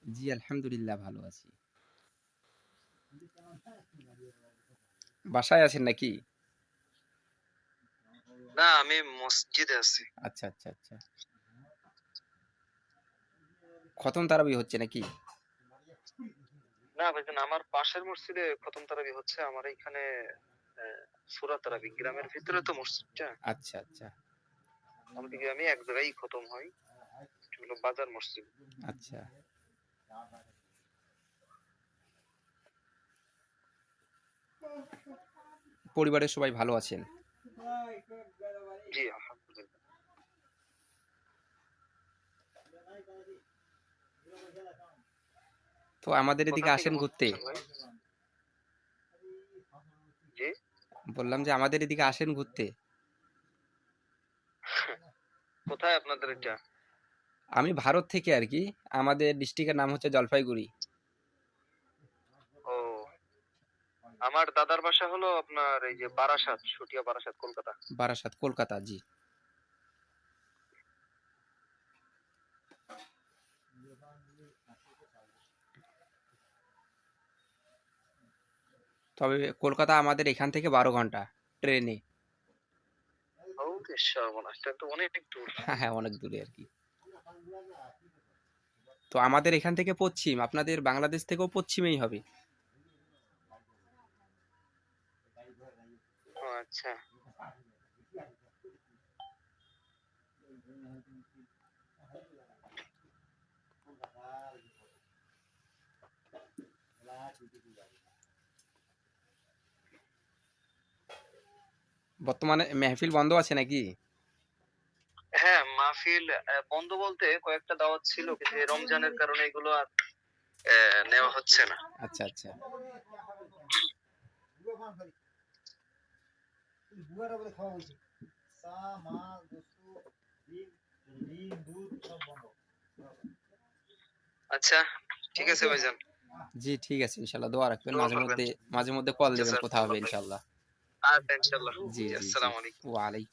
জি, আলহামদুলিল্লাহ ভালো আছি। বাসায় আছেন নাকি? না, আমি মসজিদে আছি। আচ্ছা, আচ্ছা, আচ্ছা। খতম তারাবি হচ্ছে নাকি? না ভাইজান, আমার পাশের মসজিদে খতম তারাবি হচ্ছে। আমার এইখানে সূরা তারাবি। গ্রামের ভিতরে তো মসজিদটা। আচ্ছা, আচ্ছা, আমাদের গ্রামে এক জায়গায় খতম হয়। এটা হলো বাজার মসজিদ। আচ্ছা। পরিবারের সবাই ভালো আছেন? জি, আলহামদুলিল্লাহ। তো আমাদের কোথা এদিকে থেকে আসেন ঘুরতে। বলছেন ভাই? জি? বললাম যে আমাদের এদিকে আসেন ঘুরতে। কোথায় আপনাদের এটা? আমি ভারত থেকে আরকি। আমাদের ডিস্ট্রিক্টের নাম হচ্ছে জলপাইগুড়ি। ও, আমার দাদার বাসা হলো আপনার এই যে বারাসাত, সুটিয়া বারাসাত, কলকাতা। বারাসাত, কলকাতা। জি। তবে কলকাতা আমাদের এখান থেকে ১২ ঘন্টা ট্রেনে। ও সর্বনাশ, এটা তো অনেক দূর। হ্যাঁ, হ্যাঁ, অনেক দূরে আরকি। তো আমাদের এখান থেকে পশ্চিম, আপনাদের বাংলাদেশ থেকেও পশ্চিমেই হবে। ও আচ্ছা। বর্তমানে মেহফিল বন্ধ আছে নাকি? হ্যাঁ, মাহফিল বন্ধ বলতে কয়েকটা দাওয়াত ছিল, কিন্তু এই রমজানের কারণে এগুলো আর নেওয়া হচ্ছে না। আচ্ছা, আচ্ছা। আচ্ছা, ঠিক আছে ভাইজান। জি, ঠিক আছে। ইনশাআল্লাহ দোয়া রাখবেন। দোয়া মাঝে করবেন। মধ্যে মাঝে মধ্যে কল দিবেন, কথা হবে জাযাকাল্লাহ খাইর। ইনশাআল্লাহ। আচ্ছা, ইনশাআল্লাহ। জি, জি, জি, জি। আসসালামু আলাইকুম। ওয়া আলাইকুম